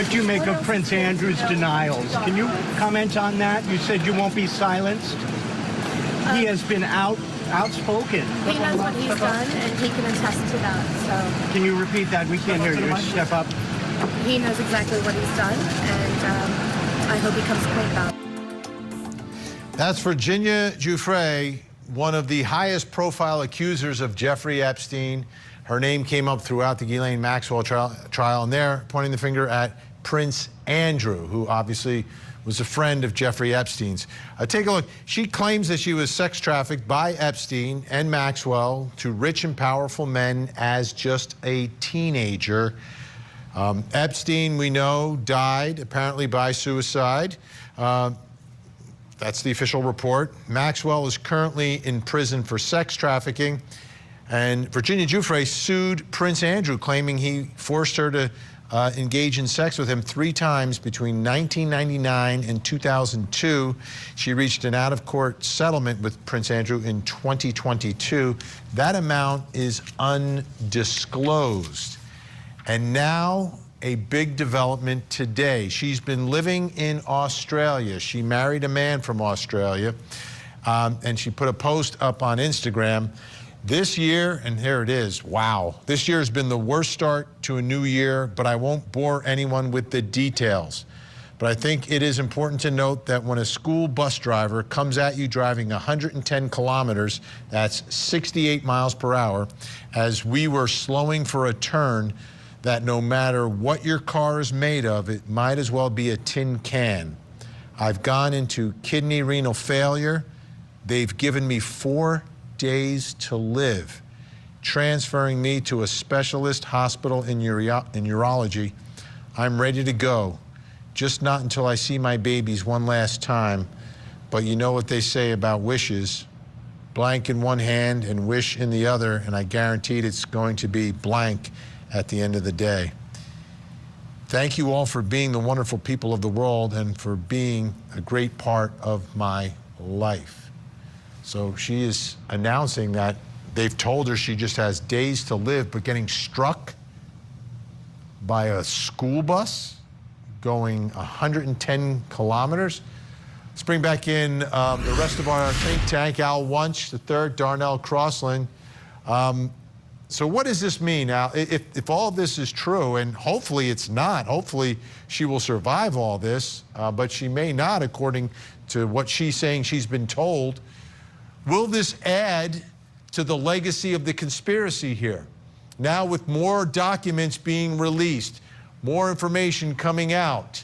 What do you make of Prince Andrew's denials? Can you comment on that? You said you won't be silenced. He has been outspoken. He knows what he's done, and he can attest to that. So. Can you repeat that? We can't hear you. Step up. He knows exactly what he's done, and I hope he comes clean about it. That's Virginia Giuffre, one of the highest profile accusers of Jeffrey Epstein. Her name came up throughout the Ghislaine Maxwell trial, and they're pointing the finger at Prince Andrew, who obviously was a friend of Jeffrey Epstein's. Take a look. She claims that she was sex trafficked by Epstein and Maxwell to rich and powerful men as just a teenager. Epstein, we know, died apparently by suicide. That's the official report. Maxwell is currently in prison for sex trafficking. And Virginia Giuffre sued Prince Andrew, claiming he forced her to engage in sex with him 3 times between 1999 and 2002. She reached an out-of-court settlement with Prince Andrew in 2022. That amount is undisclosed. And now, a big development today. She's been living in Australia. She married a man from Australia, and she put a post up on Instagram. This year, and here it is, wow. This year has been the worst start to a new year, but I won't bore anyone with the details. But I think it is important to note that when a school bus driver comes at you driving 110 kilometers, that's 68 miles per hour, as we were slowing for a turn, that no matter what your car is made of, it might as well be a tin can. I've gone into kidney renal failure. They've given me 4 days to live, transferring me to a specialist hospital in urology. I'm ready to go, just not until I see my babies one last time. But you know what they say about wishes, blank in one hand and wish in the other, and I guaranteed it's going to be blank at the end of the day. Thank you all for being the wonderful people of the world and for being a great part of my life. So she is announcing that they've told her she just has days to live, but getting struck by a school bus going 110 kilometers. Let's bring back in the rest of our think tank. Al Wunsch III, Darnell Crossland. So what does this mean now? If all of this is true, and hopefully it's not, hopefully she will survive all this, but she may not, according to what she's saying she's been told. Will this add to the legacy of the conspiracy here? Now with more documents being released, more information coming out,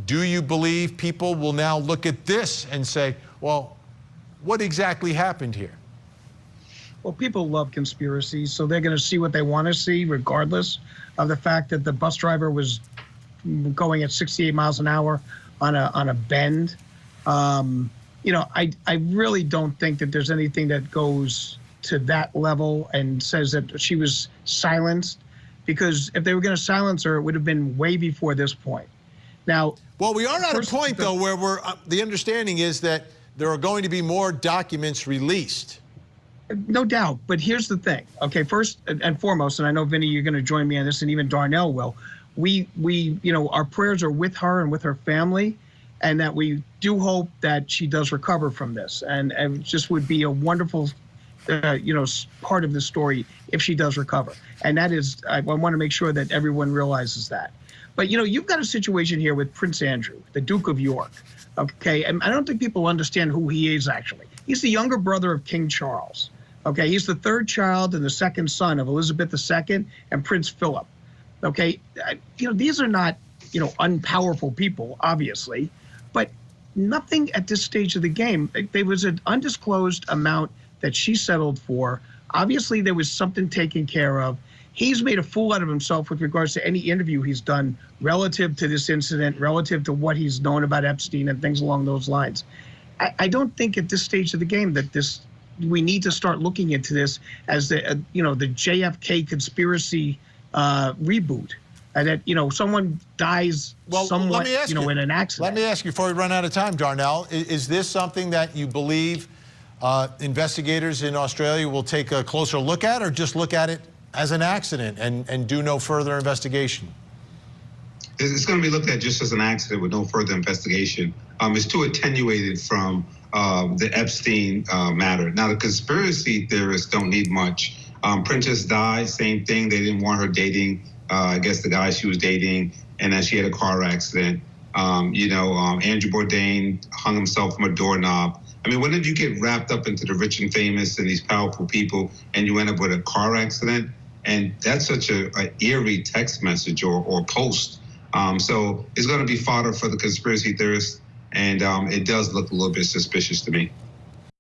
do you believe people will now look at this and say, well, what exactly happened here? Well, people love conspiracies, so they're going to see what they want to see, regardless of the fact that the bus driver was going at 68 miles an hour on a bend. You know, I really don't think that there's anything that goes to that level and says that she was silenced, because if they were going to silence her, it would have been way before this point. Now, well, we are at a point, though, where the understanding is that there are going to be more documents released. No doubt, but here's the thing. Okay, first and foremost, and I know, Vinny, you're going to join me on this, and even Darnell will. We, you know, our prayers are with her and with her family, and that we do hope that she does recover from this. And it just would be a wonderful, you know, part of the story if she does recover. And that is, I want to make sure that everyone realizes that. But, you know, you've got a situation here with Prince Andrew, the Duke of York. Okay, and I don't think people understand who he is, actually. He's the younger brother of King Charles. Okay, he's the 3rd child and the 2nd son of Elizabeth II and Prince Philip. Okay, you know, these are not, you know, unpowerful people, obviously, but nothing at this stage of the game. There was an undisclosed amount that she settled for. Obviously, there was something taken care of. He's made a fool out of himself with regards to any interview he's done relative to this incident, relative to what he's known about Epstein and things along those lines. I don't think at this stage of the game that we need to start looking into this as the, you know, the JFK conspiracy reboot. And that, you know, someone dies somewhat, you know, in an accident. Let me ask you, before we run out of time, Darnell, is this something that you believe investigators in Australia will take a closer look at, or just look at it as an accident and do no further investigation? it's going to be looked at just as an accident with no further investigation. It's too attenuated from the Epstein matter. Now, the conspiracy theorists don't need much. Princess Di, same thing. They didn't want her dating, I guess, the guy she was dating, and then she had a car accident. Andrew Bourdain hung himself from a doorknob. I mean, when did you get wrapped up into the rich and famous and these powerful people, and you end up with a car accident? And that's such a eerie text message or post. So it's going to be fodder for the conspiracy theorists, and it does look a little bit suspicious to me.